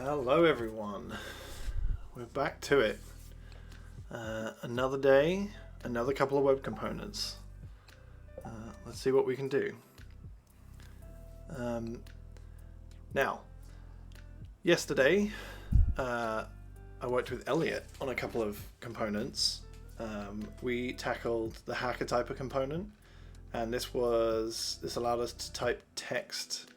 Hello everyone, we're back to it. Another day, another couple of web components. Let's see what we can do. Now, yesterday I worked with Elliot on a couple of components. We tackled the hacker typer component, and this allowed us to type text,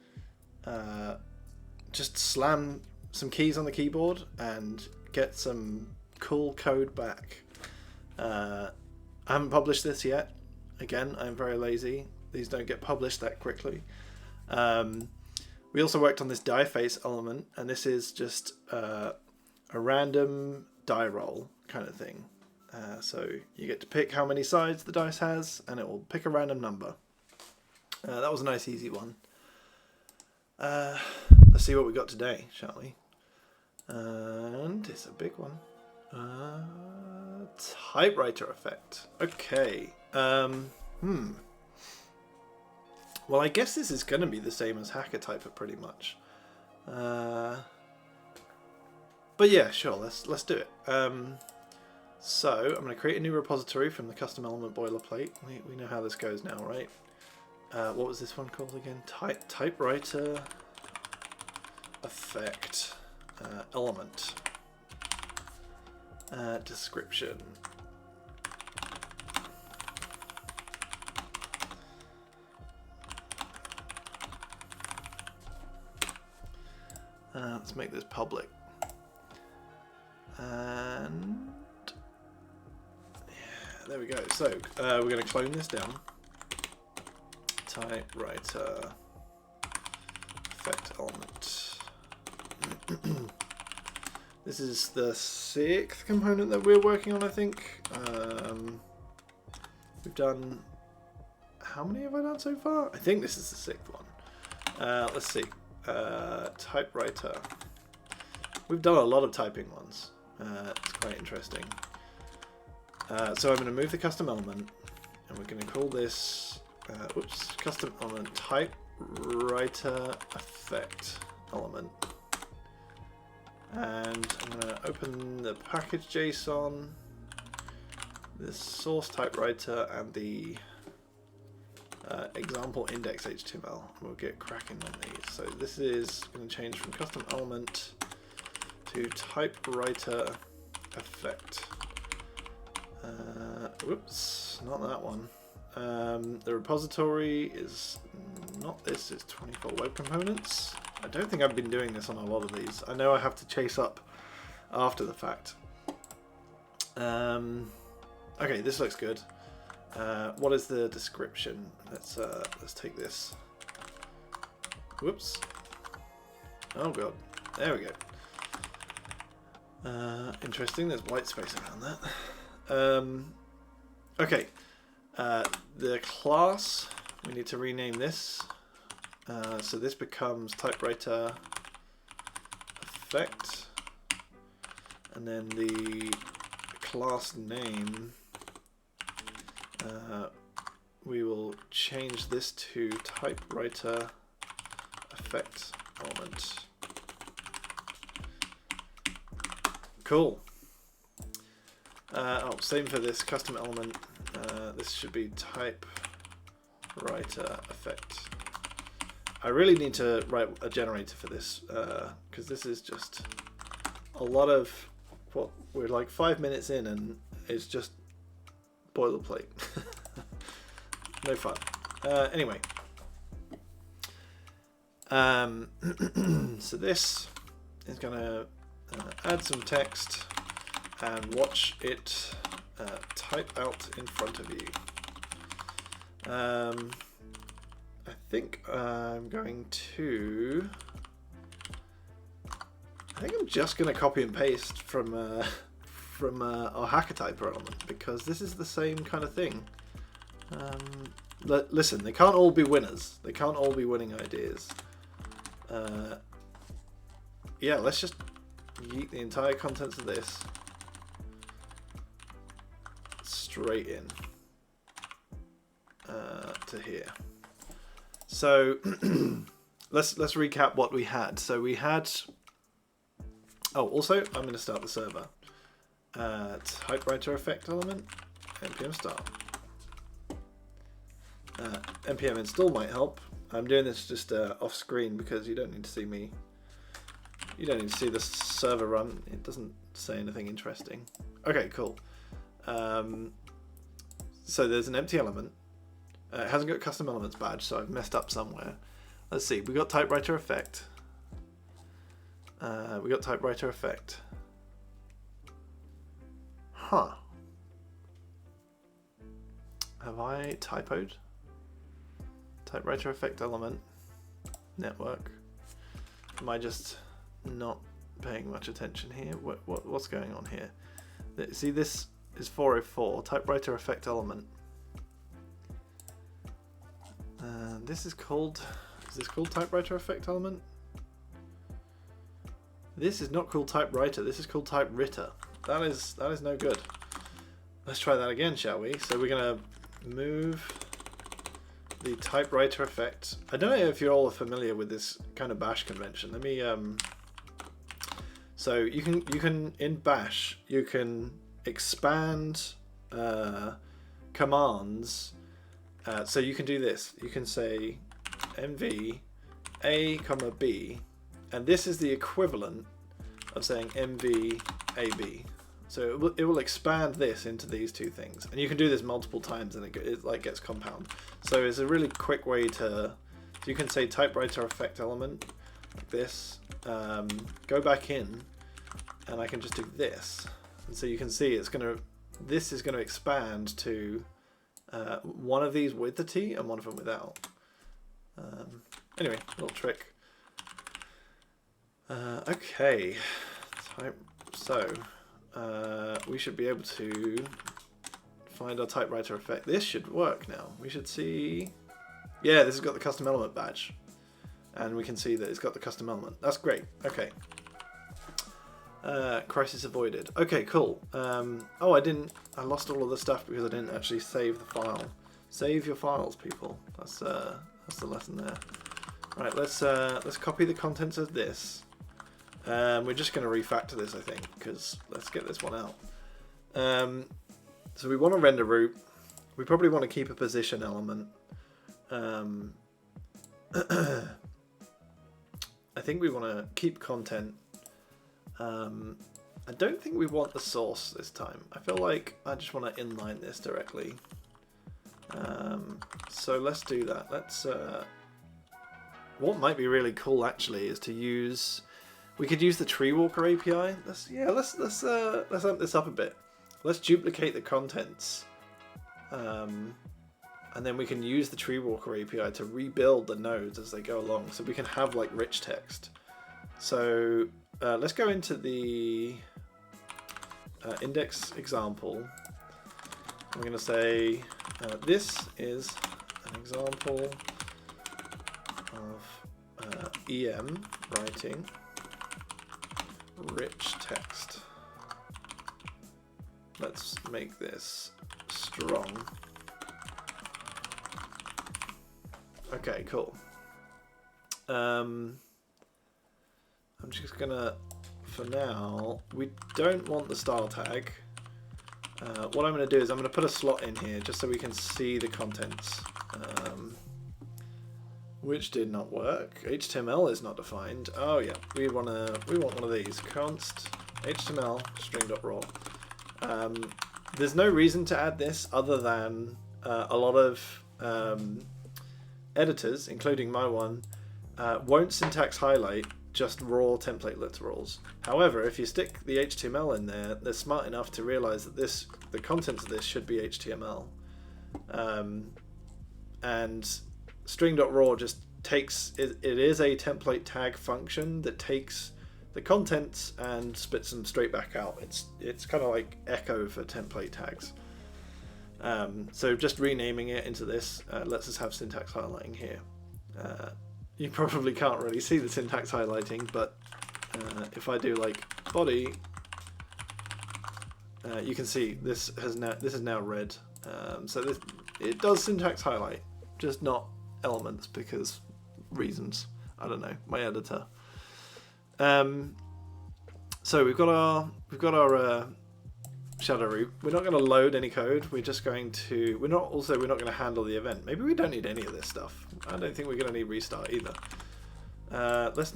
just slam some keys on the keyboard and get some cool code back. I haven't published this yet. Again, I'm very lazy. These don't get published that quickly. We also worked on this die face element, and this is just a random die roll kind of thing. So you get to pick how many sides the dice has, and it will pick a random number. That was a nice easy one. Let's see what we got today, shall we? And it's a big one. Typewriter effect. Okay. Well, I guess this is going to be the same as hacker typer pretty much. But yeah, sure. Let's do it. So I'm going to create a new repository from the custom element boilerplate. We know how this goes now, right? What was this one called again? Typewriter effect element. Description. Let's make this public. And yeah, there we go. So we're going to clone this down. Typewriter effect element. This is the 6th component that we're working on, I think. We've done... How many have I done so far? I think this is the 6th one. Let's see. Typewriter. We've done a lot of typing ones. It's quite interesting. So I'm going to move the custom element, and we're going to call this... custom element typewriter effect element. And I'm going to open the package JSON, the source typewriter, and the example index HTML. We'll get cracking on these. So this is going to change from custom element to typewriter effect. Whoops, not that one. The repository is not this, it's 24 web components. I don't think I've been doing this on a lot of these. I know I have to chase up after the fact. Okay, this looks good. What is the description? Let's take this. Whoops. Oh god. There we go. Interesting. There's white space around that. Okay. The class, we need to rename this. So this becomes typewriter effect, and then the class name, we will change this to typewriter effect element. Cool. Same for this custom element. This should be typewriter effect. I really need to write a generator for this, because this is just a lot of what we're like 5 minutes in, and it's just boilerplate. No fun. Anyway, so this is going to add some text and watch it type out in front of you. I think I'm just going to copy and paste from our hacker typer element, because this is the same kind of thing. Listen, they can't all be winners. They can't all be winning ideas. Yeah, let's just yeet the entire contents of this straight in to here. So let's recap what we had. So we had Oh, also, I'm going to start the server. Typewriter effect element, npm start. npm install might help. I'm doing this just off screen because you don't need to see me. You don't need to see the server run. It doesn't say anything interesting. Okay, cool. So there's an empty element. It hasn't got custom elements badge, so I've messed up somewhere. Let's see. We got typewriter effect. We got typewriter effect. Huh. Have I typoed? Typewriter effect element. Network. Am I just not paying much attention here? What's going on here? See, this is 404. Typewriter effect element. This is called. Is this called typewriter effect element? This is not called typewriter. This is called typewriter. That is no good. Let's try that again, shall we? So we're gonna move the typewriter effect. I don't know if you're all familiar with this kind of bash convention. Let me so you can in bash you can expand commands. So you can do this. You can say mv a comma b, and this is the equivalent of saying mv ab. So it will expand this into these two things, and you can do this multiple times, and it like gets compound. So it's a really quick way to. So you can say typewriter effect element like this. Go back in, and I can just do this, and so you can see it's gonna. This is going to expand to one of these with the T and one of them without. Anyway, little trick. Okay, so we should be able to find our typewriter effect. This should work now. We should see. Yeah, this has got the custom element badge, and we can see that it's got the custom element. That's great. Okay. Crisis avoided. Okay, cool. Oh, I lost all of the stuff because I didn't actually save the file. Save your files, people. That's the lesson there. Right, let's copy the contents of this. We're just going to refactor this, I think, because let's get this one out. So we want a render root. We probably want to keep a position element. I think we want to keep content. I don't think we want the source this time. I feel like I just want to inline this directly. So let's do that. Let's. What might be really cool actually is to use. We could use the Tree Walker API. Let's amp this up a bit. Let's duplicate the contents, and then we can use the Tree Walker API to rebuild the nodes as they go along, so we can have like rich text. So let's go into the index example. I'm going to say this is an example of EM writing rich text. Let's make this strong. Okay, cool. I'm just gonna, for now, we don't want the style tag. What I'm gonna do is I'm gonna put a slot in here just so we can see the contents, which did not work. HTML is not defined. Oh yeah, we want one of these. Const HTML string.raw. There's no reason to add this other than a lot of editors, including my one, won't syntax highlight just raw template literals. However, if you stick the HTML in there, they're smart enough to realize that the contents of this should be HTML. And string.raw just takes, it is a template tag function that takes the contents and spits them straight back out. It's kind of like echo for template tags. So just renaming it into this lets us have syntax highlighting here. You probably can't really see the syntax highlighting, but if I do like body, you can see this is now red. So it does syntax highlight, just not elements because reasons. I don't know, my editor. So we've got our shadow root. We're not going to load any code. We're just going to. We're not going to handle the event. Maybe we don't need any of this stuff. I don't think we're going to need restart either. Let's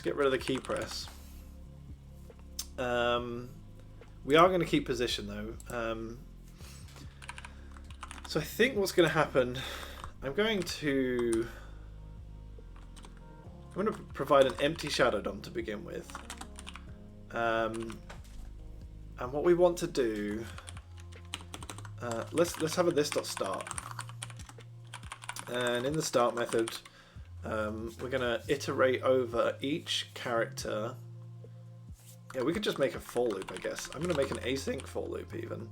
get rid of the key press. We are going to keep position though. So I think what's going to happen. I'm going to provide an empty shadow DOM to begin with. And what we want to do, let's have a this.start. And in the start method, we're going to iterate over each character. Yeah, we could just make a for loop, I guess. I'm going to make an async for loop even.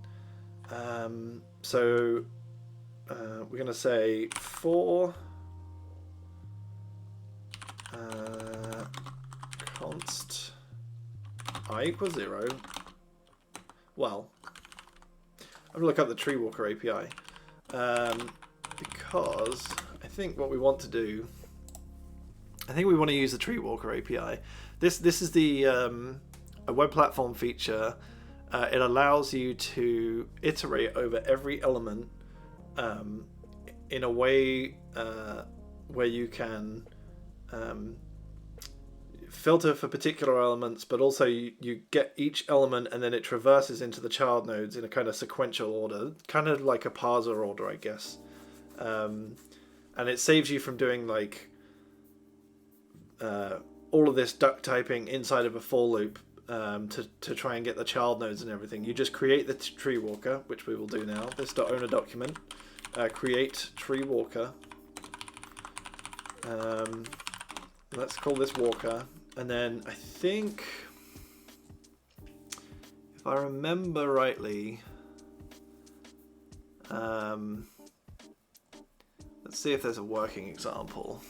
So we're going to say for const I equals 0. Well, I'm going to look up the Tree Walker API because I think what we want to do, I think we want to use the Tree Walker API. This is the a web platform feature. It allows you to iterate over every element in a way where you can filter for particular elements, but also you get each element and then it traverses into the child nodes in a kind of sequential order, kind of like a parser order, I guess. And it saves you from doing like all of this duck typing inside of a for loop to try and get the child nodes and everything. You just create the tree walker, which we will do now. This.owner document, create tree walker. Let's call this walker. And then I think, if I remember rightly, let's see if there's a working example.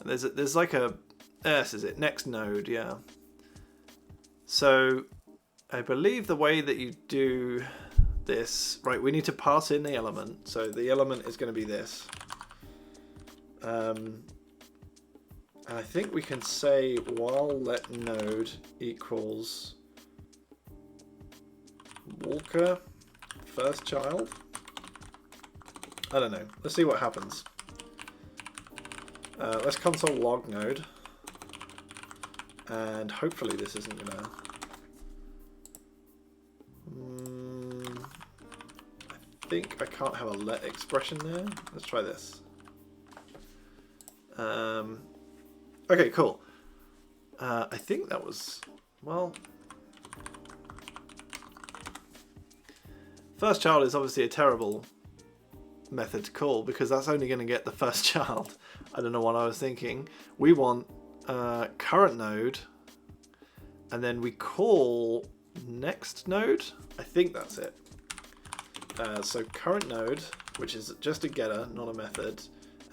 There's like a, this is it, next node, yeah. So I believe the way that you do this, right, we need to pass in the element. So the element is going to be this. And I think we can say while let node equals walker first child. I don't know. Let's see what happens. Let's console log node. And hopefully this isn't gonna... I think I can't have a let expression there. Let's try this. Okay, cool. I think that was, well, first child is obviously a terrible method to call because that's only going to get the first child. I don't know what I was thinking. We want current node, and then we call next node. I think that's it. So current node, which is just a getter, not a method,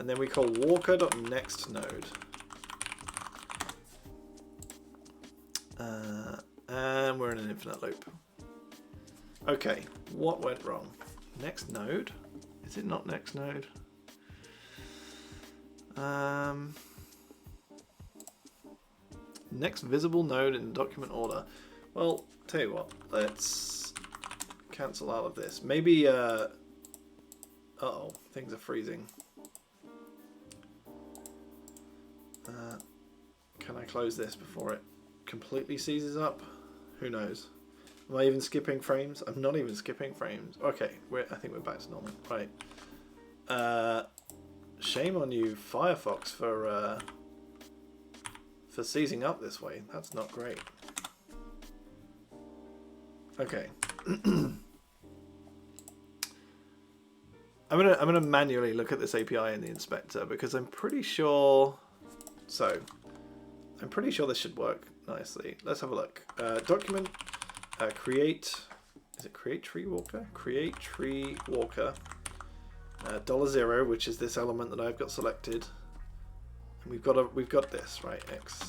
and then we call walker.nextNode. And we're in an infinite loop. Okay, what went wrong? Next node? Is it not next node? Next visible node in document order. Well, tell you what, let's cancel out of this. Maybe, uh-oh, things are freezing. Can I close this before it completely seizes up? Who knows? Am I even skipping frames? I'm not even skipping frames. Okay, I think we're back to normal. Right. Shame on you, Firefox, for seizing up this way. That's not great. Okay. I'm gonna manually look at this API in the inspector because I'm pretty sure. So, I'm pretty sure this should work nicely. Let's have a look. Document create. Is it create tree walker? Create tree walker. $0, which is this element that I've got selected, and we've got this right X.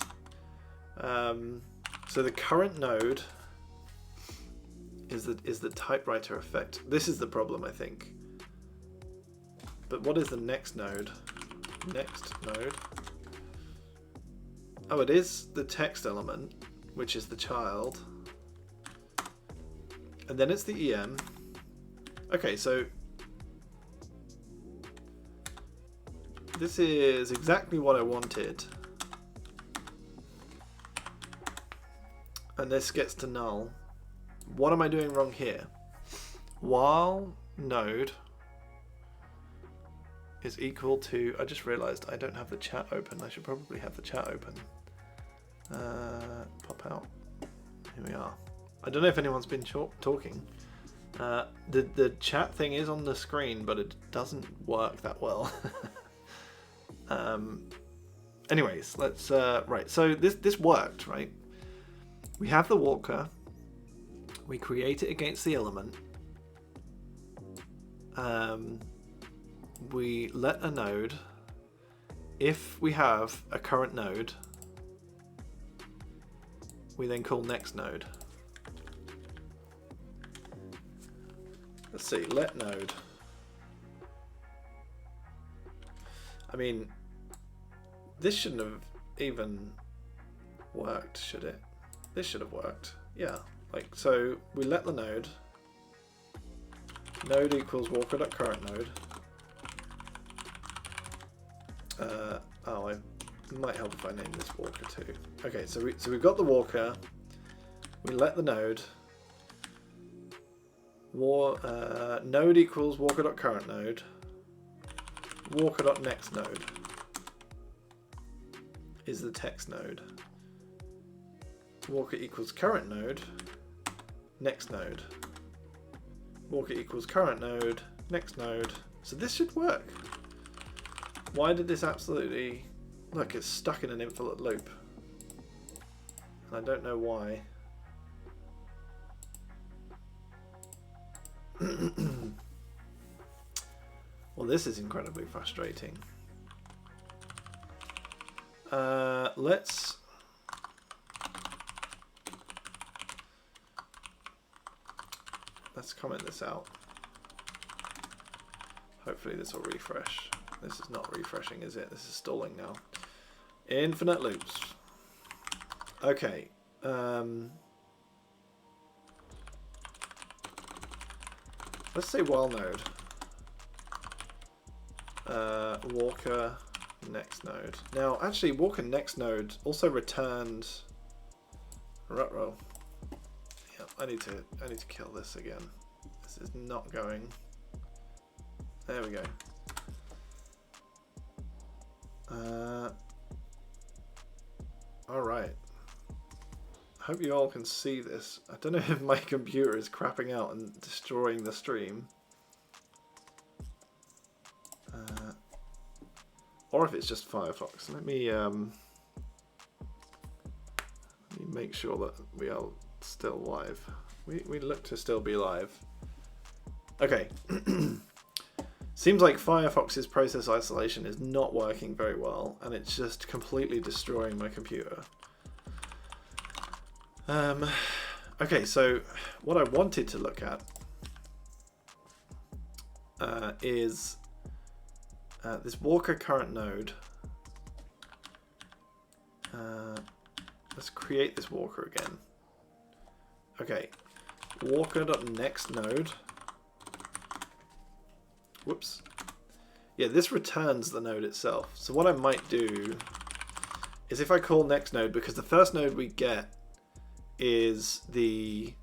So the current node is the typewriter effect. This is the problem, I think. But what is the next node? Next node. Oh, it is the text element, which is the child. And then it's the EM. Okay, so this is exactly what I wanted. And this gets to null. What am I doing wrong here? While node is equal to... I just realized I don't have the chat open. I should probably have the chat open. Pop out. Here we are. I don't know if anyone's been talking. The chat thing is on the screen, but it doesn't work that well. Anyways, let's... right, so this worked, right? We have the walker. We create it against the element. We let a node. If we have a current node, we then call next node. Let's see, let node. I mean, this shouldn't have even worked, should it? This should have worked. Yeah, like, so we let the node. Node equals walker.current node. Oh, it might help if I name this walker too. Okay, so we've got the walker. We let the node. Node equals walker.current node. Walker.next node is the text node. Walker equals current node, next node. Walker equals current node, next node. So this should work. Why did this absolutely... Look, it's stuck in an infinite loop. And I don't know why. Well, this is incredibly frustrating. Let's comment this out. Hopefully this will refresh. This is not refreshing, is it? This is stalling now. Infinite loops. Okay. Let's say while node. Walker next node. Now, actually, walker next node also returned. Ruh-roh. Yeah, I need to kill this again. This is not going. There we go. All right. I hope you all can see this. I don't know if my computer is crapping out and destroying the stream. Or if it's just Firefox. Let me make sure that we are still live. We look to still be live. Okay. Seems like Firefox's process isolation is not working very well, and it's just completely destroying my computer. Okay, so what I wanted to look at is this walker current node. Let's create this walker again. Okay, walker.next node. Whoops. Yeah, this returns the node itself. So what I might do is if I call next node, because the first node we get is the,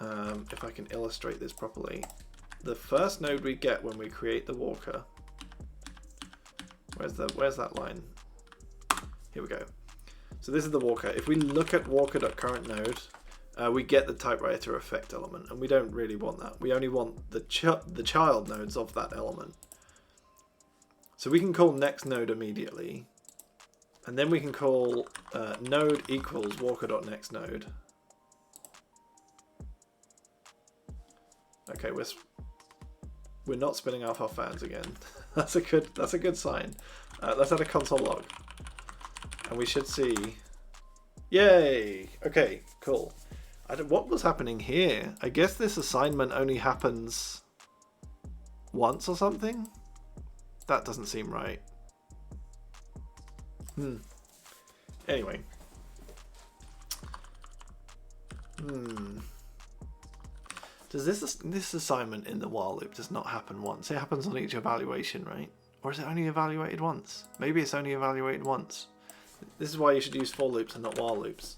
if I can illustrate this properly, the first node we get when we create the walker. Where's that line? Here we go. So this is the walker. If we look at walker.current node, we get the typewriter effect element, and we don't really want that. We only want the child nodes of that element. So we can call next node immediately, and then we can call node equals walker.next node. Okay, we're not spinning off our fans again. That's a good sign. Let's add a console log, and we should see. Yay! Okay, cool. What was happening here? I guess this assignment only happens once or something? That doesn't seem right. Anyway. Does this assignment in the while loop does not happen once? It happens on each evaluation, right? Or is it only evaluated once? Maybe it's only evaluated once. This is why you should use for loops and not while loops.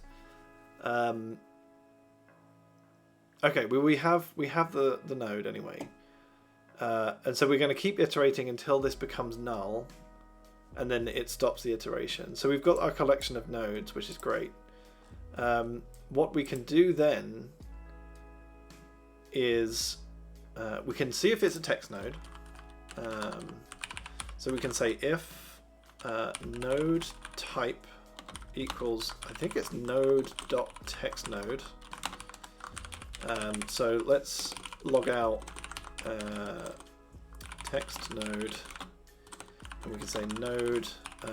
Okay, well we have the node anyway. And so we're going to keep iterating until this becomes null, and then it stops the iteration. So we've got our collection of nodes, which is great. What we can do then is we can see if it's a text node. So we can say if node type equals, I think it's node.textNode. So let's log out text node, and we can say node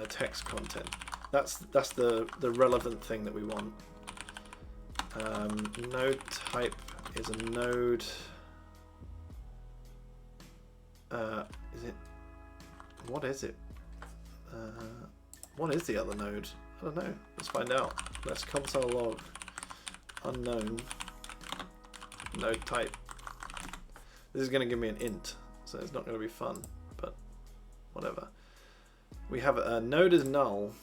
text content. That's the relevant thing that we want. Node type is a node. Is it? What is it? What is the other node? I don't know. Let's find out. Let's console log unknown node type. This is going to give me an int, so it's not going to be fun, but whatever. We have a node is null.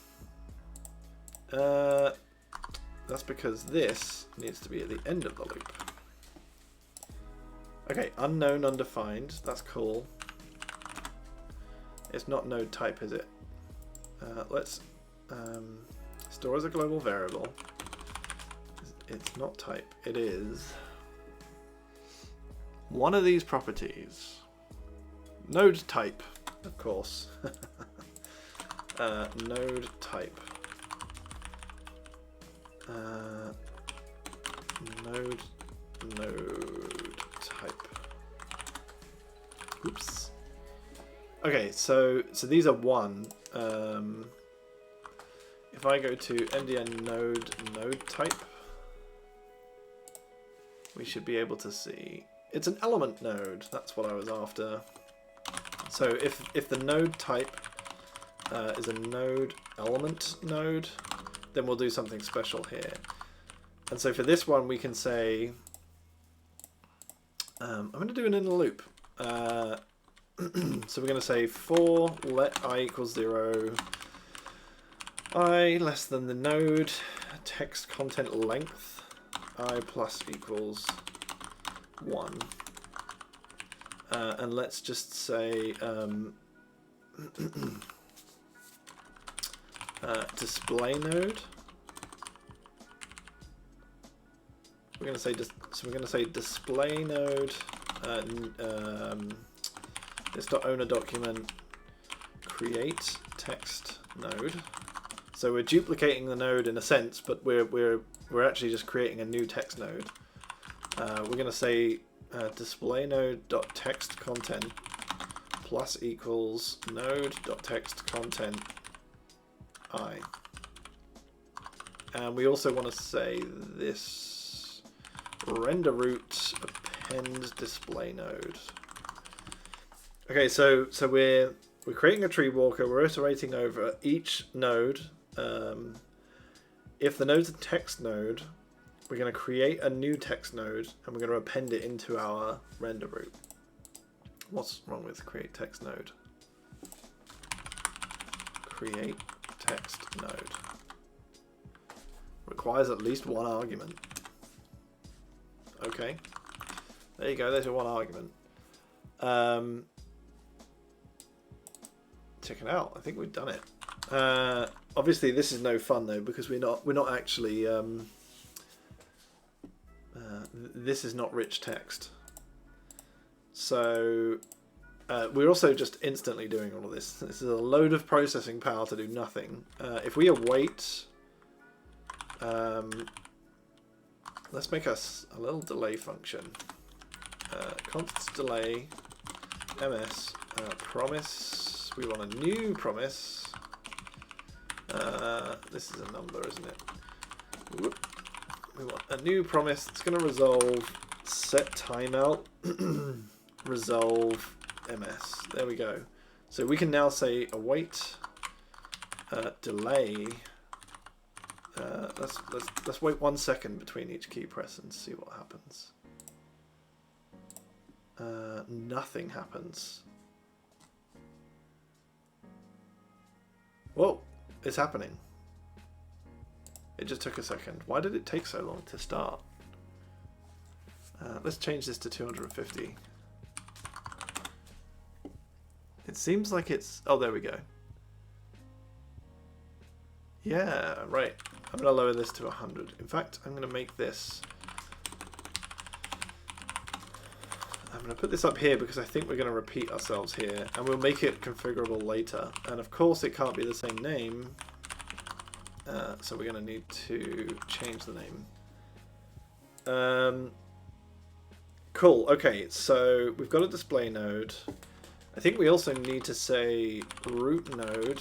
That's because this needs to be at the end of the loop. Okay, unknown undefined. That's cool. It's not node type, is it? Let's store as a global variable. It's not type. It is one of these properties. Node type, of course. Node type. Node type. Oops. Okay, so these are one. If I go to MDN node type, we should be able to see it's an element node. That's what I was after. So if the node type is a node element node, then we'll do something special here. And so for this one, we can say, I'm going to do an inner loop. So we're going to say for let I equals 0, I less than the node text content length, I plus equals 1. And let's just say display node. We're going to say so we're going to say display node. This .owner document create text node. So we're duplicating the node in a sense, but we're actually just creating a new text node. We're going to say display node dot text content plus equals node dot text content I. And we also want to say this render root append display node. Okay, so we're creating a tree walker. We're iterating over each node. If the node's a text node, we're going to create a new text node and we're going to append it into our render root. What's wrong with create text node? Create text node requires at least one argument. Okay, there you go. There's your one argument. Check it out. I think we've done it. Obviously, this is no fun though because we're not actually. This is not rich text. So we're also just instantly doing all of this. This is a load of processing power to do nothing. If we await, let's make us a little delay function. Const delay ms promise. We want a new promise. This is a number, isn't it? Whoop. We want a new promise that's going to resolve set timeout resolve ms. There we go. So we can now say await delay Let's wait 1 second between each key press and see what happens. Nothing happens. Whoa, it's happening. It just took a second. Why did it take so long to start? Let's change this to 250. It seems like it's... Oh, there we go. Yeah, right. I'm going to lower this to 100. In fact, I'm going to make this... I'm going to put this up here because I think we're going to repeat ourselves here. And we'll make it configurable later. And of course, it can't be the same name. So we're going to need to change the name. Cool. Okay, so we've got a display node. I think we also need to say root node,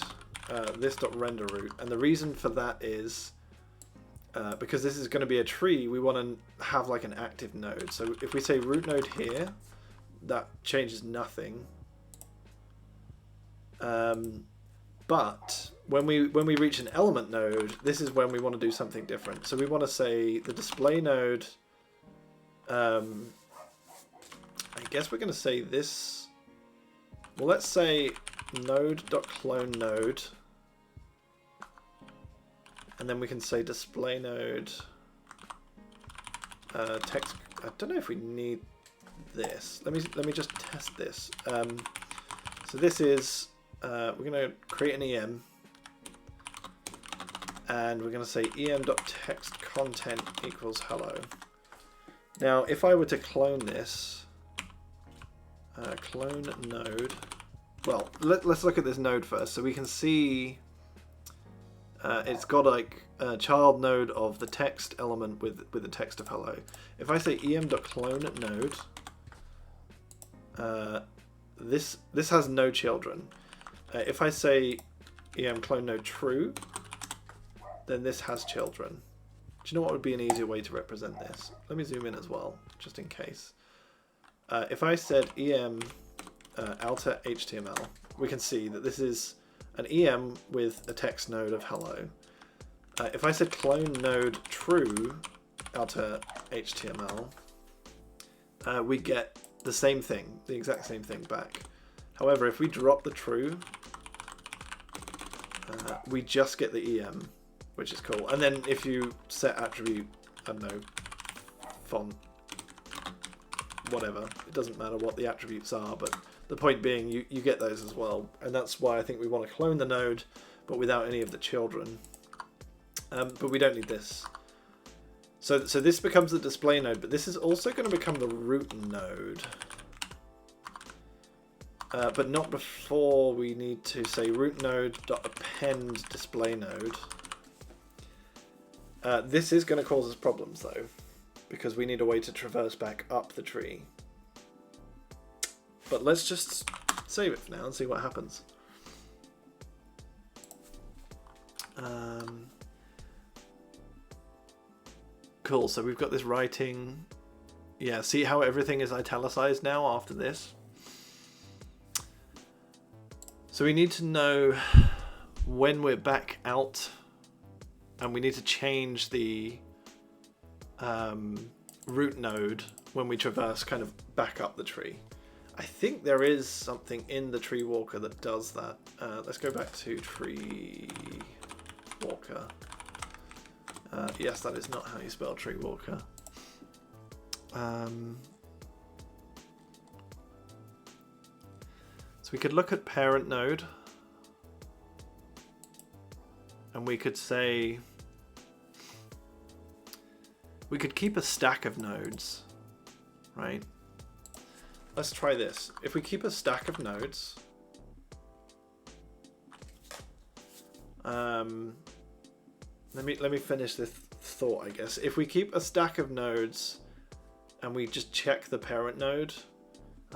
this.render root. And the reason for that is because this is going to be a tree, we want to have like an active node. So if we say root node here, that changes nothing. But when we reach an element node, this is when we want to do something different. So we want to say the display node. I guess we're going to say this. Well, let's say node.clone node, and then we can say display node text. I don't know if we need this. Let me just test this. So this is we're going to create an EM, and we're going to say em.text content equals hello. Now, if I were to clone this. Clone node. Well, let's look at this node first, so we can see it's got like a child node of the text element with the text of hello. If I say em.clone node, this has no children. If I say em clone node true, then this has children. Do you know what would be an easier way to represent this? Let me zoom in as well, just in case. If I said em alter HTML, we can see that this is an EM with a text node of hello. If I said clone node true alter HTML, we get the same thing, the exact same thing back. However, if we drop the true, we just get the EM, which is cool. And then if you set attribute, I don't know, font, whatever, it doesn't matter what the attributes are, but the point being you get those as well, and that's why I think we want to clone the node but without any of the children, but we don't need this. So this becomes the display node, but this is also going to become the root node, but not before we need to say root node.append display node. This is going to cause us problems though, because we need a way to traverse back up the tree. But let's just save it for now and see what happens. Cool, so we've got this writing. Yeah, see how everything is italicized now after this? So we need to know when we're back out, and we need to change the root node when we traverse kind of back up the tree. I think there is something in the tree walker that does that. Let's go back to tree walker. Yes, that is not how you spell tree walker. So we could look at parent node, and we could say we could keep a stack of nodes, right? Let's try this. If we keep a stack of nodes, let me finish this thought, I guess. If we keep a stack of nodes and we just check the parent node,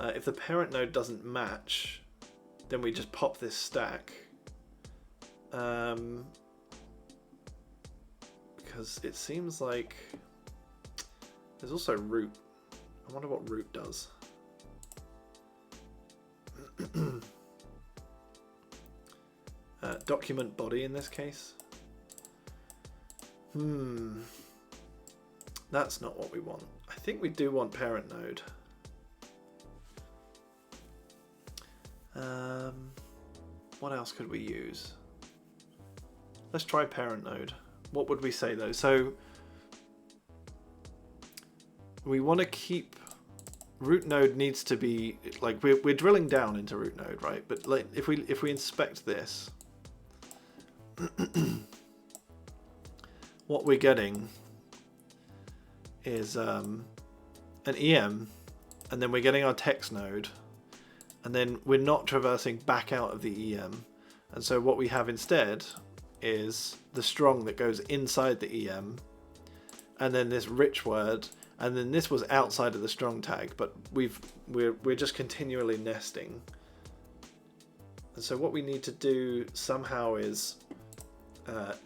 if the parent node doesn't match, then we just pop this stack. Because it seems like there's also root. I wonder what root does. Document body in this case. That's not what we want. I think we do want parent node. What else could we use? Let's try parent node. What would we say though? So we want to keep root node needs to be like we're drilling down into root node, right? But like if we inspect this, what we're getting is an EM, and then we're getting our text node, and then we're not traversing back out of the EM, and so what we have instead is the strong that goes inside the EM, and then this rich word, and then this was outside of the strong tag, but we're just continually nesting. And so what we need to do somehow is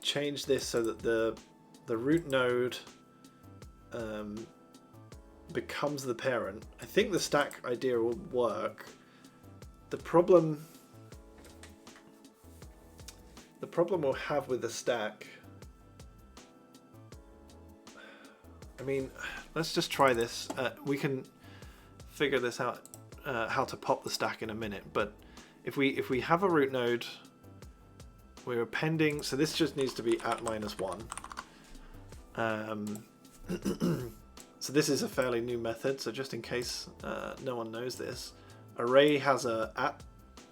change this so that the root node becomes the parent. I think the stack idea will work. The problem we'll have with the stack, I mean, let's just try this. We can figure this out, how to pop the stack in a minute, but if we have a root node, we're appending, so this just needs to be at -1. So this is a fairly new method, so just in case no one knows this, array has a at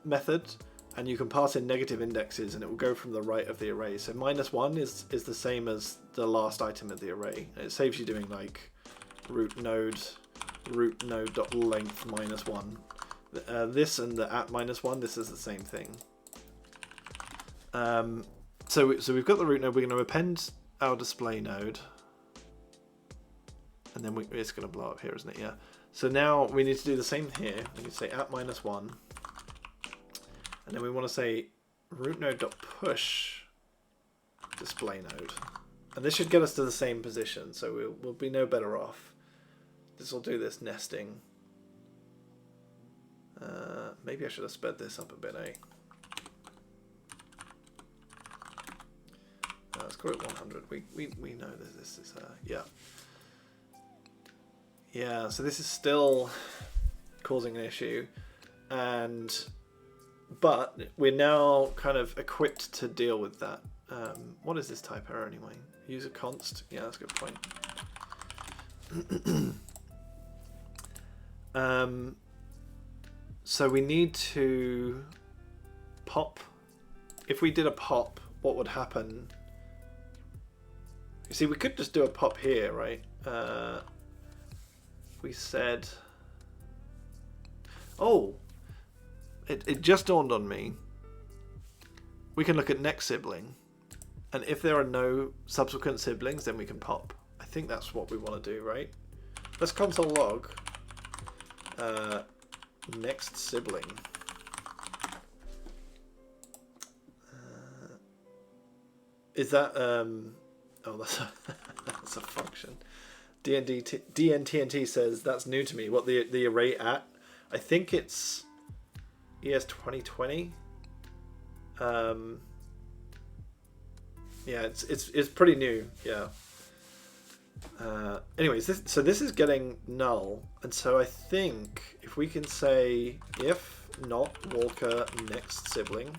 method, and you can pass in negative indexes and it will go from the right of the array. So -1 is the same as the last item of the array. It saves you doing like root node dot length -1. This and the at -1, this is the same thing. So we've got the root node. We're going to append our display node, and then it's going to blow up here, isn't it? Yeah. So now we need to do the same here. We need to say at -1, and then we want to say root node dot push display node, and this should get us to the same position. So we'll be no better off. This will do this nesting. Maybe I should have sped this up a bit, eh? Let's call it 100. We know that this is yeah. So this is still causing an issue, but we're now kind of equipped to deal with that. What is this type error anyway? User const. Yeah, that's a good point. So we need to pop. If we did a pop, what would happen? You see, we could just do a pop here, right? We said, oh, it just dawned on me. We can look at next sibling, and if there are no subsequent siblings, then we can pop. I think that's what we want to do, right? Let's console log next sibling. Is that oh, that's that's a function. DNTNT says that's new to me. What the array at? I think it's ES 2020. Yeah, it's pretty new. Yeah. Anyways, this is getting null, and so I think if we can say if not Walker next sibling,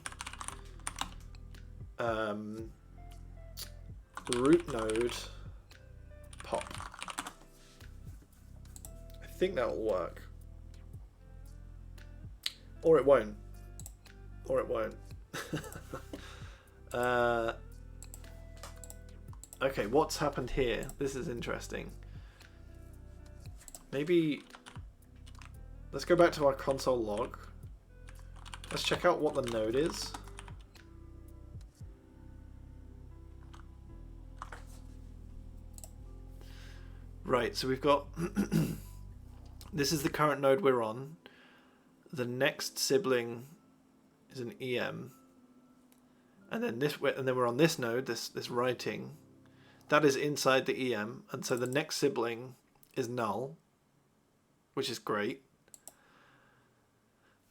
root node pop. I think that will work, or it won't, or it won't. Okay, what's happened here? This is interesting. Maybe let's go back to our console log. Let's check out what the node is. Right, so we've got this is the current node we're on. The next sibling is an EM, and then we're on this node, this writing. That is inside the EM, and so the next sibling is null, which is great.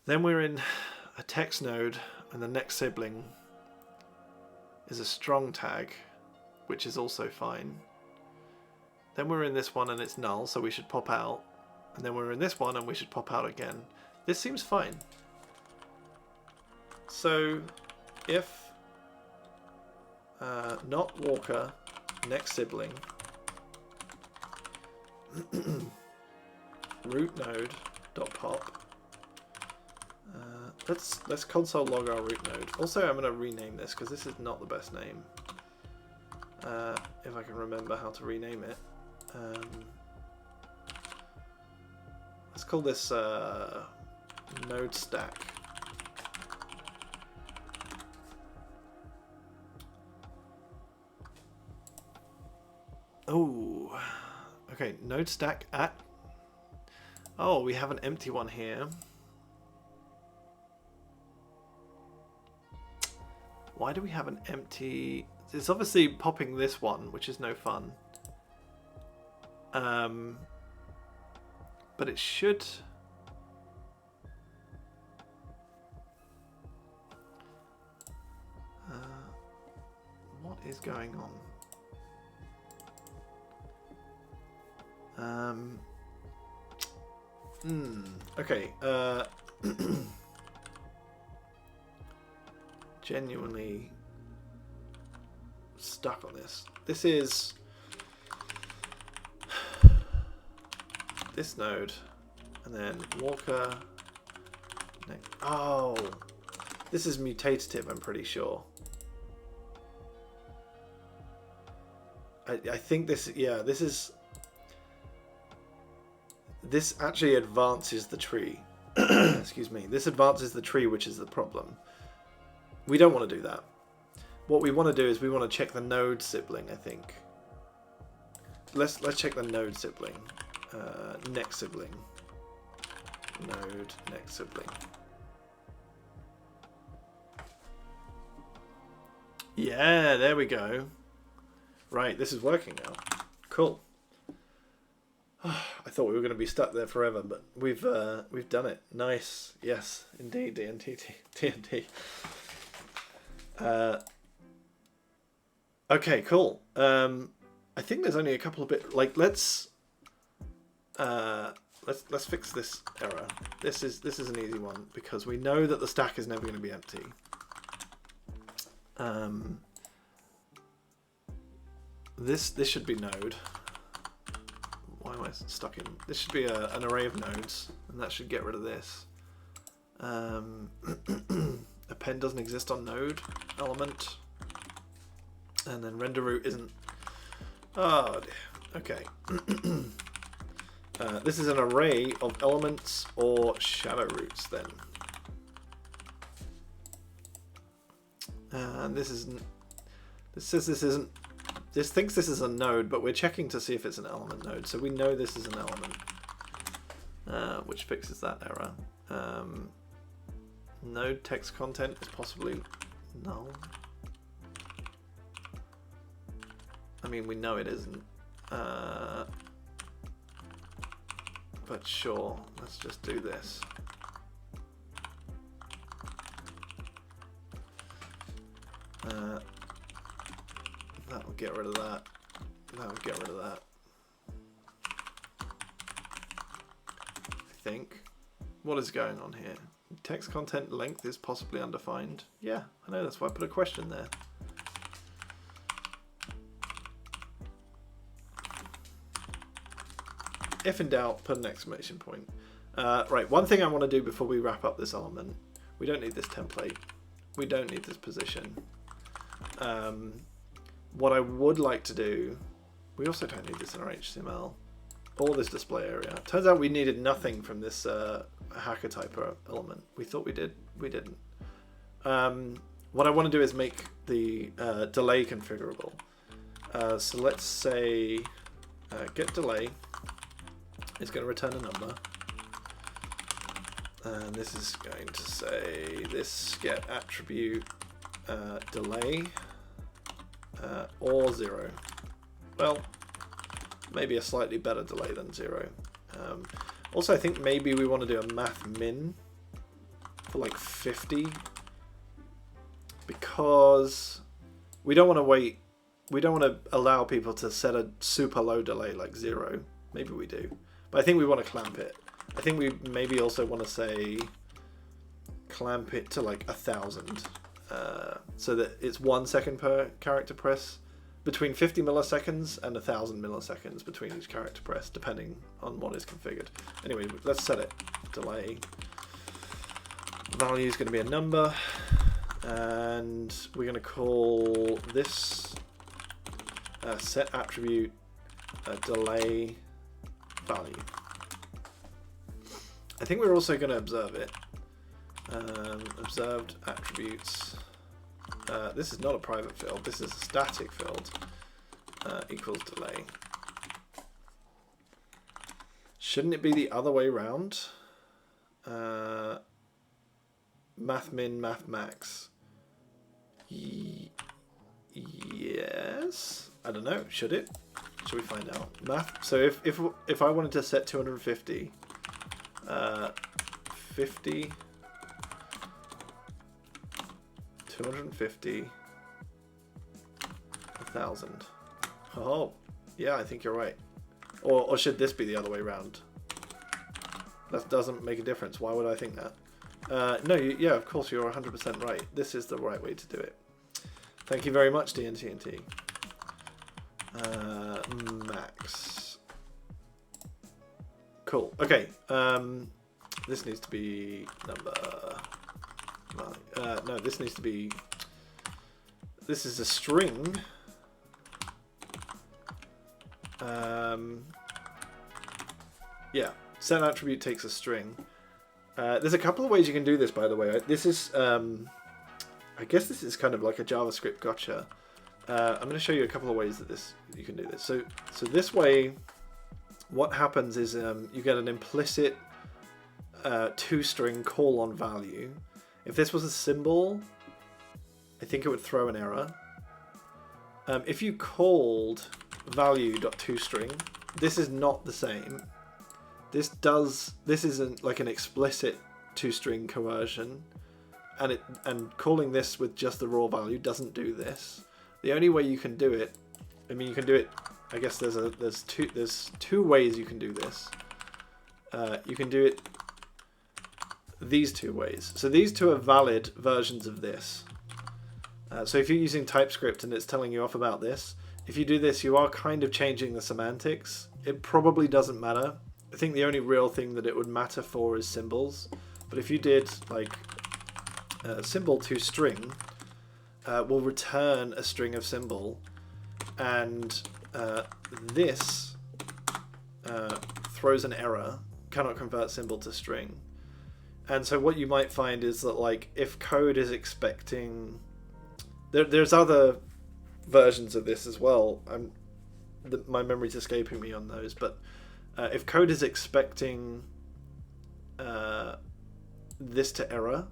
Then we're in a text node, and the next sibling is a strong tag, which is also fine. Then we're in this one and it's null, so we should pop out. And then we're in this one and we should pop out again. This seems fine. So if not walker, next sibling, root node dot pop. Let's console log our root node. Also, I'm going to rename this because this is not the best name. If I can remember how to rename it. Let's call this node stack. Oh, okay, node stack at. Oh, we have an empty one here. Why do we have an empty? It's obviously popping this one, which is no fun. But it should. What is going on? Okay. Genuinely stuck on this. This is this node, and then Walker. Oh, this is mutative. I'm pretty sure. I think this. Yeah, this is. This actually advances the tree. Excuse me. This advances the tree, which is the problem. We don't want to do that. What we want to do is we want to check the node sibling, I think. Let's check the node sibling. Next sibling. Node next sibling. Yeah, there we go. Right, this is working now. Cool. I thought we were going to be stuck there forever, but we've done it. Nice. Yes, indeed, TNT. Okay, cool. I think there's only a couple of bit. Like, let's fix this error. This is an easy one because we know that the stack is never going to be empty. This should be node. Why am I stuck in? This should be an array of nodes, and that should get rid of this. Append doesn't exist on node element, and then render root isn't. Oh dear. Okay. This is an array of elements or shadow roots then. And this isn't. This says this isn't. This thinks this is a node, but we're checking to see if it's an element node, so we know this is an element, which fixes that error. Node text content is possibly null. I mean, we know it isn't. But sure, let's just do this. That will get rid of that. That will get rid of that. I think. What is going on here? Text content length is possibly undefined. Yeah, I know, that's why I put a question there. If in doubt, put an exclamation point. Right, one thing I want to do before we wrap up this element. We don't need this template. We don't need this position. What I would like to do, we also don't need this in our HTML or this display area. Turns out we needed nothing from this hacker typer element. We thought we did, we didn't. What I want to do is make the delay configurable. So let's say get delay is going to return a number. And this is going to say this get attribute delay or 0. Well, maybe a slightly better delay than 0. Also, I think maybe we want to do a math min for like 50 because we don't want to wait we don't want to allow people to set a super low delay like 0. Maybe we do, but I think we want to clamp it. I think we maybe also want to say clamp it to like 1,000, so that it's 1 second per character press, between 50 milliseconds and 1,000 milliseconds between each character press, depending on what is configured. Anyway, let's set it. Delay value is going to be a number, and we're going to call this set attribute delay value. I think we're also going to observe it. Observed attributes. This is not a private field. This is a static field. Equals delay. Shouldn't it be the other way around? Math min, math max. Yes. I don't know. Should it? Should we find out? Math. So if I wanted to set 250, 50, 250, 1,000. Oh, yeah, I think you're right. Or should this be the other way around? That doesn't make a difference. Why would I think that? No, yeah, of course you're 100% right. This is the right way to do it. Thank you very much, DNTNT. Max. Cool. Okay. This needs to be number. No, this needs to be. This is a string. Yeah. Set attribute takes a string. There's a couple of ways you can do this, by the way. This is, I guess this is kind of like a JavaScript gotcha. I'm going to show you a couple of ways that you can do this. So this way, what happens is you get an implicit toString call on value. If this was a symbol, I think it would throw an error. If you called value.toString, this is not the same. This isn't like an explicit toString conversion, and calling this with just the raw value doesn't do this. The only way you can do it, I mean, you can do it. I guess there's two ways you can do this. You can do it these two ways. So these two are valid versions of this. So if you're using TypeScript and it's telling you off about this, if you do this, you are kind of changing the semantics. It probably doesn't matter. I think the only real thing that it would matter for is symbols. But if you did like symbol to string, will return a string of symbol, and this throws an error, cannot convert symbol to string. And so what you might find is that, like, if code is expecting, there's other versions of this as well. My memory's escaping me on those, but if code is expecting this to error,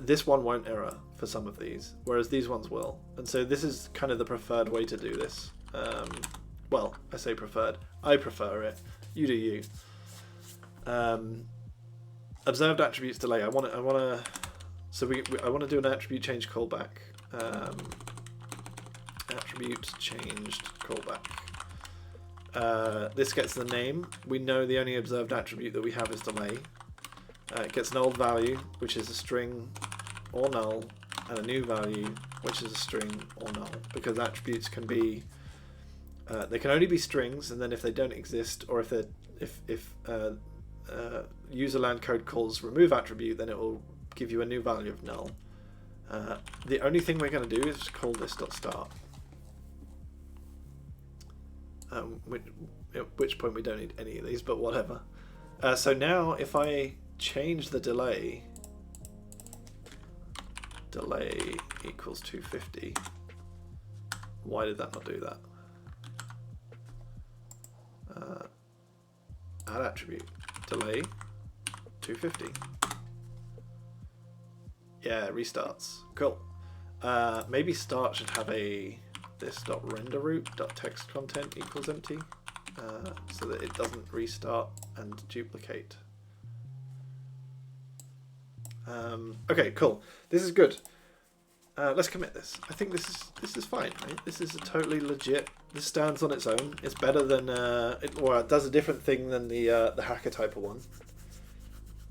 this one won't error for some of these, whereas these ones will. And so this is kind of the preferred way to do this. Well, I say preferred. I prefer it. You do you. Observed attributes delay. I want to do an attribute change callback. Attribute changed callback. This gets the name. We know the only observed attribute that we have is delay. It gets an old value, which is a string or null, and a new value, which is a string or null, because attributes can be they can only be strings, and then if they don't exist, or if userland code calls remove attribute, then it will give you a new value of null. The only thing we're going to do is call this .start. At which point we don't need any of these, but whatever. So now if I change the delay equals 250, why did that not do that? Add attribute delay 250. Yeah, restarts. Cool. Maybe start should have a this.renderRoot.text content equals empty, so that it doesn't restart and duplicate. Okay, cool. This is good. Let's commit this. I think this is fine. Right? This is totally legit. This stands on its own. It's better than it does a different thing than the hacker type of one.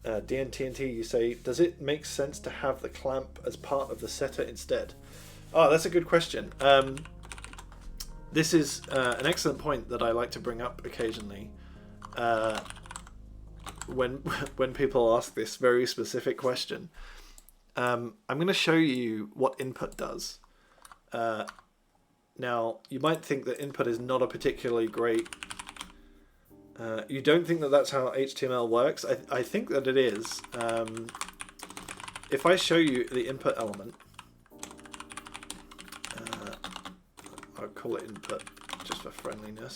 DNTNT, you say, does it make sense to have the clamp as part of the setter instead? Oh, that's a good question. This is an excellent point that I like to bring up occasionally when people ask this very specific question. I'm going to show you what input does. Now, you might think that input is not a particularly great... you don't think that that's how HTML works? I think that it is. If I show you the input element, I'll call it input just for friendliness.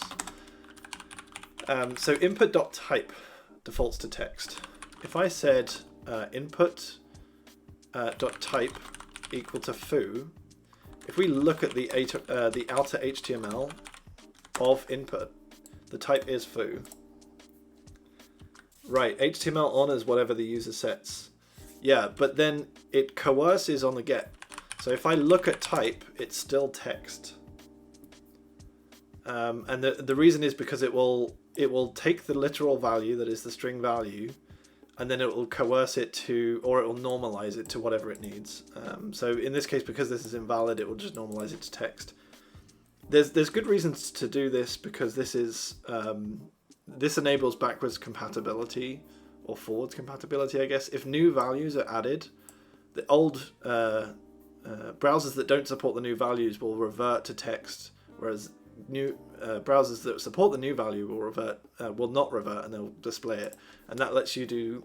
So input.type defaults to text. If I said input dot type equal to foo, if we look at the outer HTML of input, the type is foo. Right, HTML honors whatever the user sets. Yeah, but then it coerces on the get. So if I look at type, it's still text. And the reason is because it will take the literal value, that is the string value, and then it will coerce it to, or it will normalize it to whatever it needs. So in this case, because this is invalid, it will just normalize it to text. There's good reasons to do this, because this is this enables backwards compatibility or forwards compatibility, I guess. If new values are added, the old browsers that don't support the new values will revert to text, whereas new browsers that support the new value will not revert, and they'll display it. And that lets you do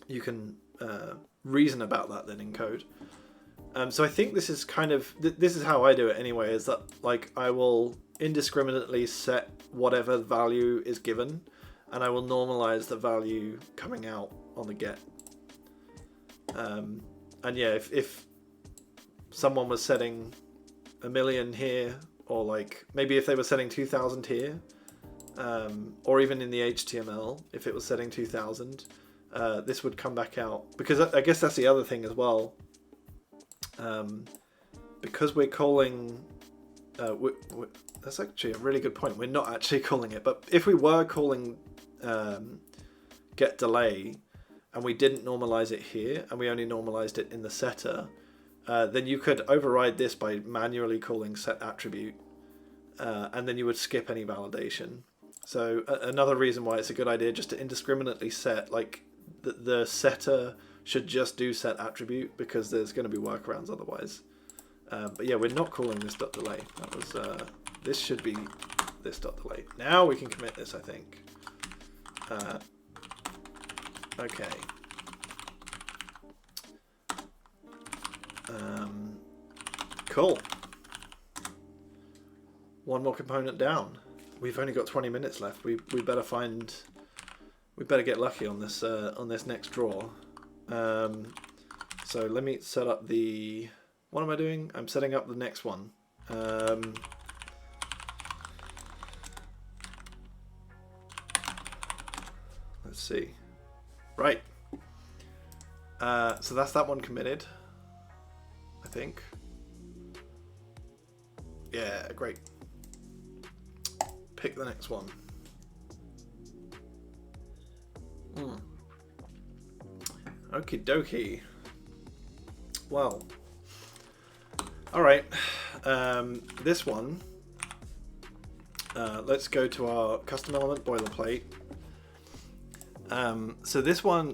you can reason about that then in code. So I think this is kind of this is how I do it anyway, is that like I will indiscriminately set whatever value is given, and I will normalize the value coming out on the get. And yeah, if someone was setting 1,000,000 here, or like maybe if they were setting 2,000 here, or even in the HTML, if it was setting 2,000, this would come back out. Because I guess that's the other thing as well. Because we're calling... that's actually a really good point. We're not actually calling it, but if we were calling get delay, and we didn't normalize it here, and we only normalized it in the setter, then you could override this by manually calling set attribute, and then you would skip any validation. So another reason why it's a good idea just to indiscriminately set, like the setter should just do set attribute, because there's going to be workarounds otherwise. But yeah, we're not calling this dot delay. That was this should be this dot delay. Now we can commit this, I think. Okay. Cool. One more component down. We've only got 20 minutes left. We better get lucky on this next draw. So let me set up the... What am I doing? I'm setting up the next one. Let's see. Right. So that's that one committed, I think. Yeah, great. Pick the next one. Okie dokie. Well. Alright. This one. Let's go to our custom element boilerplate. So this one,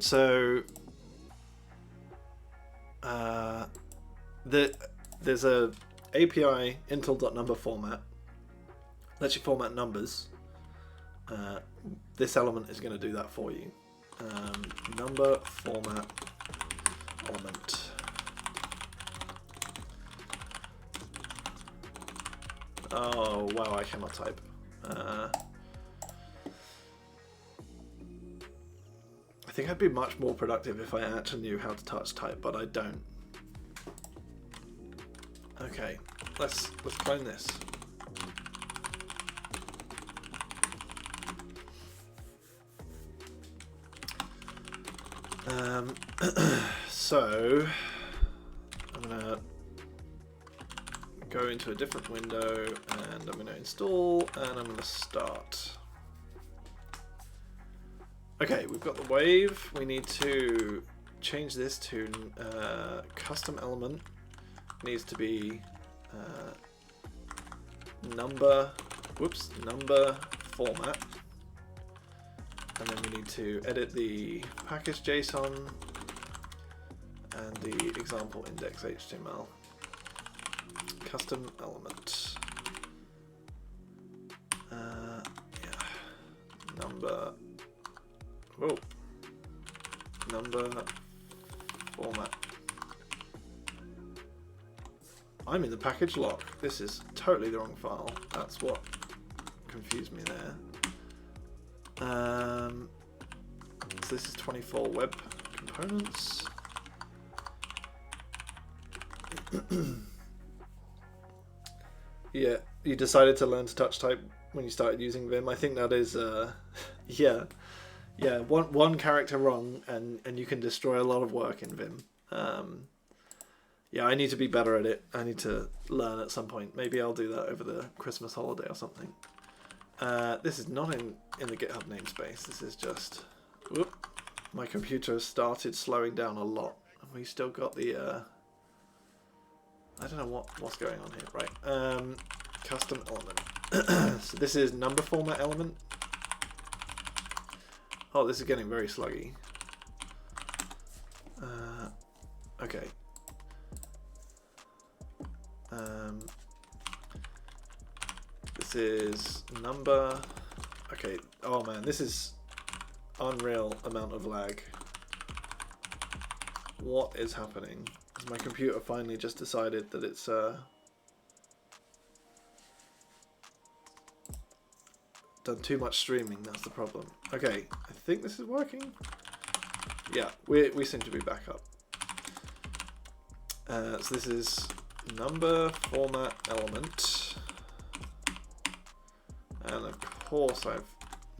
there's a API intel.number format. Lets you format numbers. This element is going to do that for you. Number format element. Oh wow, I cannot type. I think I'd be much more productive if I actually knew how to touch type, but I don't. Okay, let's clone this. So I'm gonna go into a different window and I'm gonna install and I'm gonna start. Okay, we've got the wave. We need to change this to custom element. It needs to be number format. And then we need to edit the package JSON and the example index HTML. Custom element. Number. Oh. Number format. I'm in the package lock. This is totally the wrong file. That's what confused me there. So this is 24 web components. Yeah, you decided to learn to touch type when you started using Vim. I think that is, yeah, one character wrong and you can destroy a lot of work in Vim. Yeah, I need to be better at it. I need to learn at some point. Maybe I'll do that over the Christmas holiday or something. This is not in the GitHub namespace. This is just, whoop, my computer has started slowing down a lot. And we still got the, I don't know what's going on here, right? Custom element. So this is number format element. Oh, this is getting very sluggy. Okay. This is number. Okay. Oh man, this is unreal amount of lag. What is happening? Has my computer finally just decided that it's done too much streaming? That's the problem. Okay, I think this is working. Yeah, we seem to be back up. So this is number format element, and of course I've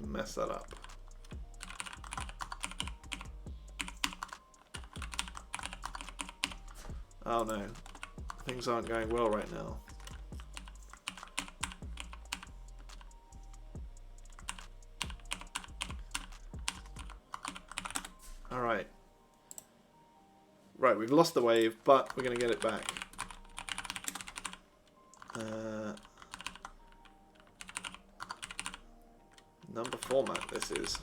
messed that up. Oh no, things aren't going well right now. Alright. Right, we've lost the wave, but we're going to get it back. Number format, this is.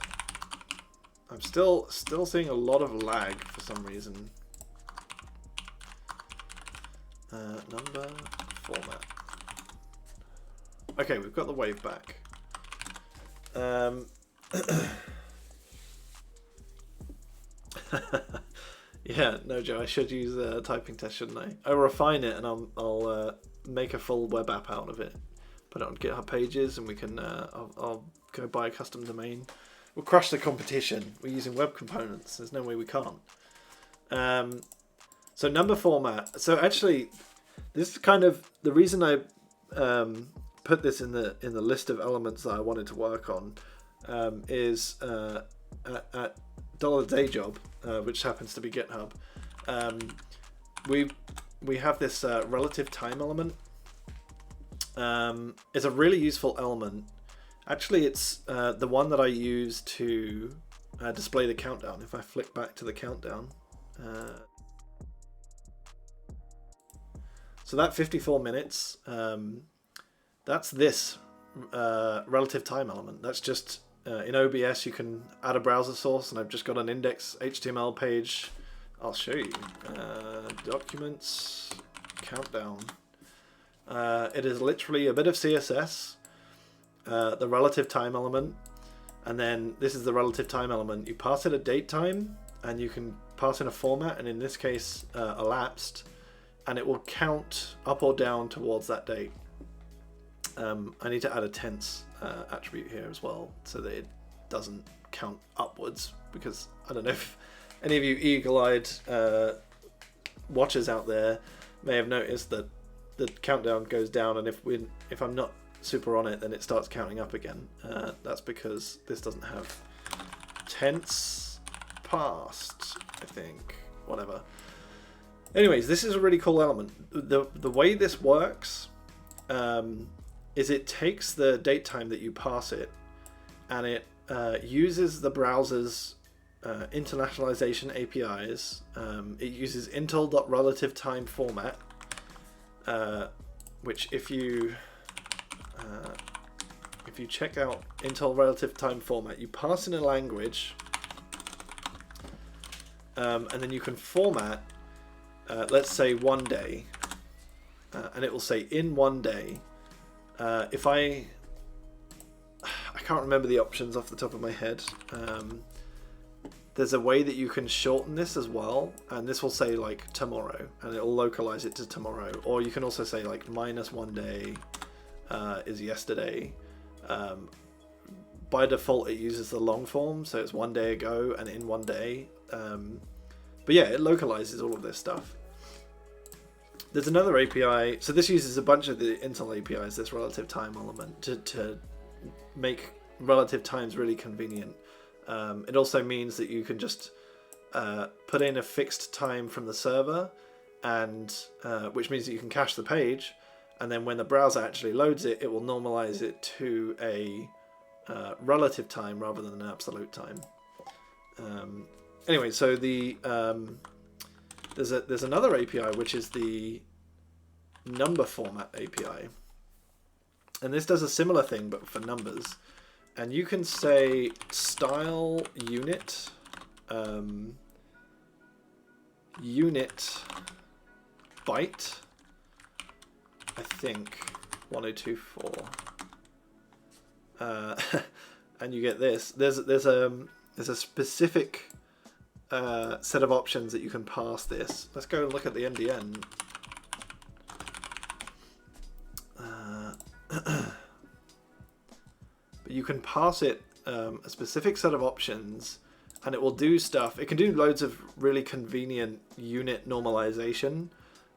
I'm still seeing a lot of lag for some reason. Number format. Okay, we've got the wave back. Yeah, no, Joe, I should use a typing test, shouldn't I? I'll refine it and I'll make a full web app out of it. Put it on GitHub pages and we can, I'll go buy a custom domain. We'll crush the competition. We're using web components. There's no way we can't. So number format. So actually, this is kind of the reason I put this in the list of elements that I wanted to work on is at Dollar Day Job, which happens to be GitHub. We have this relative time element. It's a really useful element. Actually, it's the one that I use to display the countdown. If I flick back to the countdown. So that 54 minutes, that's this relative time element. That's just, in OBS you can add a browser source, and I've just got an index HTML page. I'll show you. Documents, countdown. It is literally a bit of CSS, the relative time element, and then this is the relative time element. You pass it a date time, and you can pass in a format, and in this case elapsed, and it will count up or down towards that date. I need to add a tense attribute here as well, so that it doesn't count upwards, because I don't know if any of you eagle-eyed watchers out there may have noticed that the countdown goes down, and if I'm not super on it, then it starts counting up again. That's because this doesn't have tense past, I think, whatever. Anyways, this is a really cool element. The way this works is it takes the date time that you pass it, and it uses the browser's internationalization APIs. It uses intel.relativeTime format, which if you check out intel relative time format, you pass in a language, and then you can format, let's say 1 day, and it will say in 1 day. If I can't remember the options off the top of my head. There's a way that you can shorten this as well, and this will say like tomorrow, and it will localize it to tomorrow. Or you can also say like -1 day is yesterday. By default, it uses the long form, so it's 1 day ago and in 1 day. But yeah, it localizes all of this stuff. There's another API, so this uses a bunch of the Intel APIs, this relative time element, to make relative times really convenient. It also means that you can just put in a fixed time from the server, and which means that you can cache the page, and then when the browser actually loads it, it will normalize it to a relative time rather than an absolute time. Anyway, so there's another API which is the number format API, and this does a similar thing but for numbers. And you can say style unit unit byte, I think 1024, and you get this. There's a specific set of options that you can pass this. Let's go and look at the MDN. But you can pass it a specific set of options, and it will do stuff. It can do loads of really convenient unit normalization.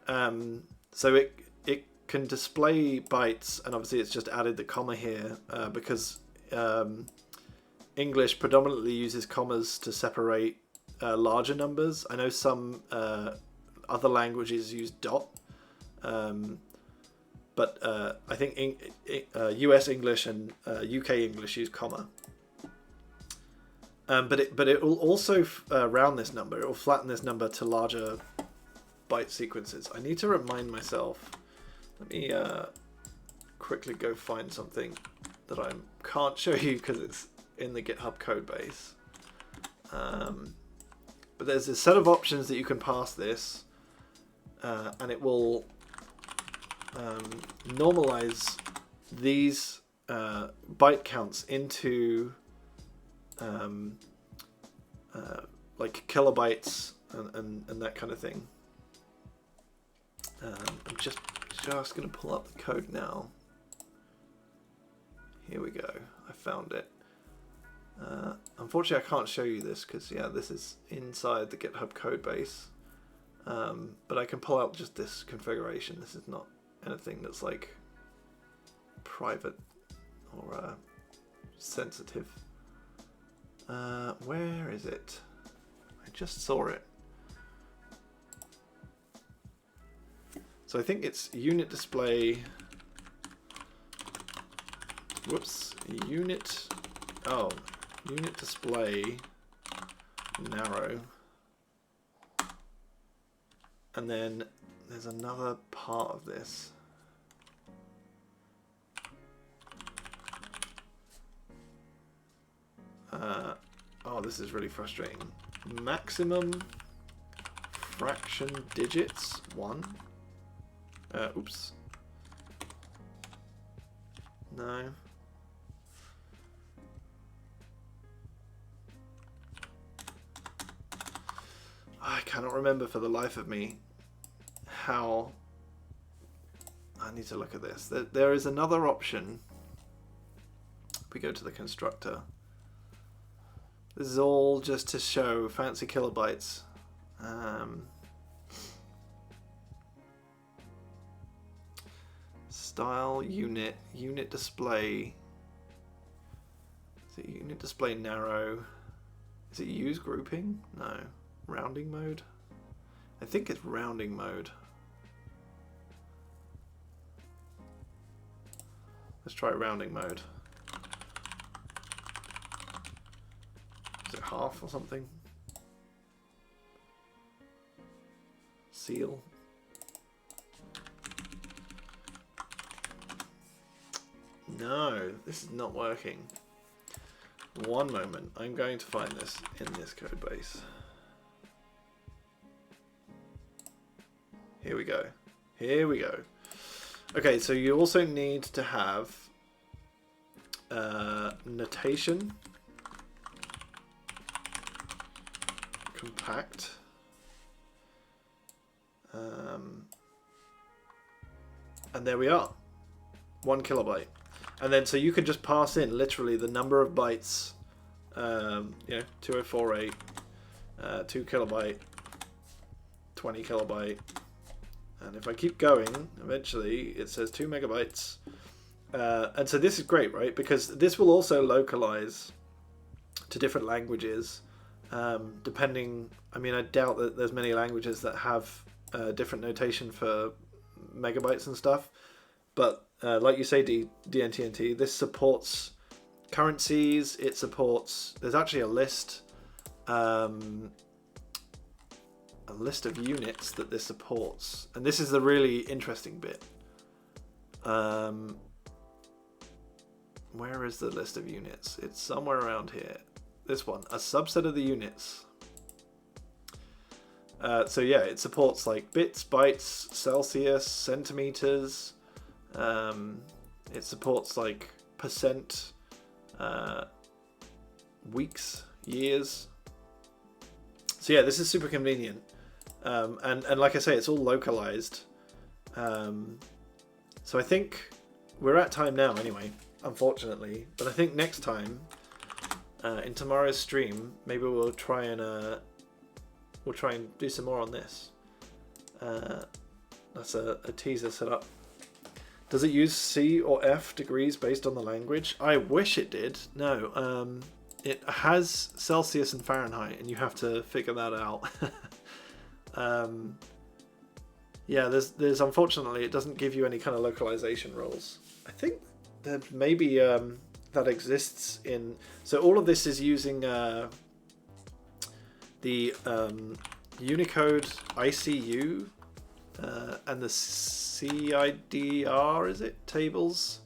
So it can display bytes, and obviously it's just added the comma here because English predominantly uses commas to separate larger numbers. I know some other languages use dot. But I think US English and UK English use comma. But it will also round this number. It will flatten this number to larger byte sequences. I need to remind myself. Let me quickly go find something that I can't show you because it's in the GitHub code base. But there's a set of options that you can pass this, and it will normalize these byte counts into like kilobytes and that kind of thing. I'm just going to pull up the code now. Here we go. I found it. Unfortunately, I can't show you this because yeah, this is inside the GitHub code base. But I can pull out just this configuration. This is not anything that's like private or sensitive. Where is it? I just saw it. So I think it's unit display. Whoops. Unit display narrow. And then there's another part of this. Oh, this is really frustrating. Maximum fraction digits 1. Oops. No. I cannot remember for the life of me how. I need to look at this. There is another option. If we go to the constructor. This is all just to show fancy kilobytes. Style unit display. Is it unit display narrow? Is it use grouping? No. Rounding mode? I think it's rounding mode. Let's try rounding mode. Is it half or something? Seal. No, this is not working. One moment, I'm going to find this in this code base. Here we go. Here we go. Okay, so you also need to have notation, compact, and there we are, 1 kilobyte. And then so you can just pass in literally the number of bytes, you know, 2048, 2 kilobyte, 20 kilobyte. And if I keep going, eventually it says 2 megabytes. And so this is great, right? Because this will also localize to different languages, depending. I mean, I doubt that there's many languages that have different notation for megabytes and stuff. But like you say, DNTNT, this supports currencies. It supports. There's actually a list of units that this supports, and this is the really interesting bit. Where is the list of units? It's somewhere around here. This one, a subset of the units. So yeah, it supports like bits, bytes, Celsius, centimeters. It supports like percent, weeks, years. So yeah, this is super convenient. And like I say, it's all localized. So I think we're at time now anyway, unfortunately. But I think next time, in tomorrow's stream, maybe we'll try and do some more on this. That's a teaser set up. Does it use C or F degrees based on the language? I wish it did. No. It has Celsius and Fahrenheit, and you have to figure that out. Yeah, there's unfortunately it doesn't give you any kind of localization rules. I think that maybe that exists in. So all of this is using the Unicode ICU and the CIDR, is it, tables?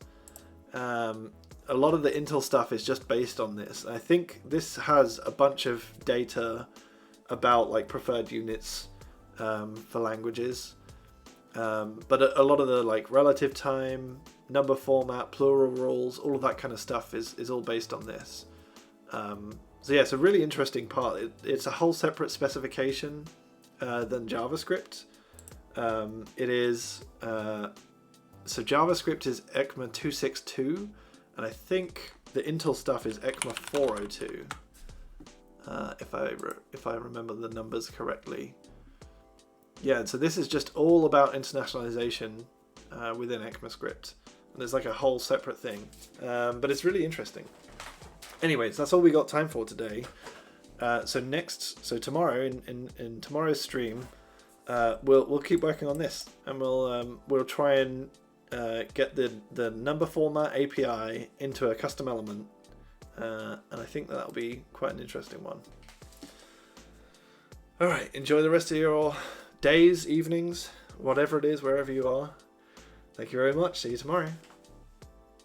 A lot of the Intel stuff is just based on this. I think this has a bunch of data about like preferred units for languages, but a lot of the like relative time, number format, plural rules, all of that kind of stuff is all based on this. So yeah, it's a really interesting part. It's a whole separate specification than JavaScript. It is so JavaScript is ECMA 262, and I think the Intel stuff is ECMA 402. If I remember the numbers correctly. Yeah, so this is just all about internationalization within ECMAScript, and there's like a whole separate thing, but it's really interesting. Anyways, that's all we got time for today. So tomorrow in tomorrow's stream, we'll keep working on this, and we'll try and get the number format API into a custom element, and I think that'll be quite an interesting one. All right, enjoy the rest of your days, evenings, whatever it is, wherever you are. Thank you very much. See you tomorrow.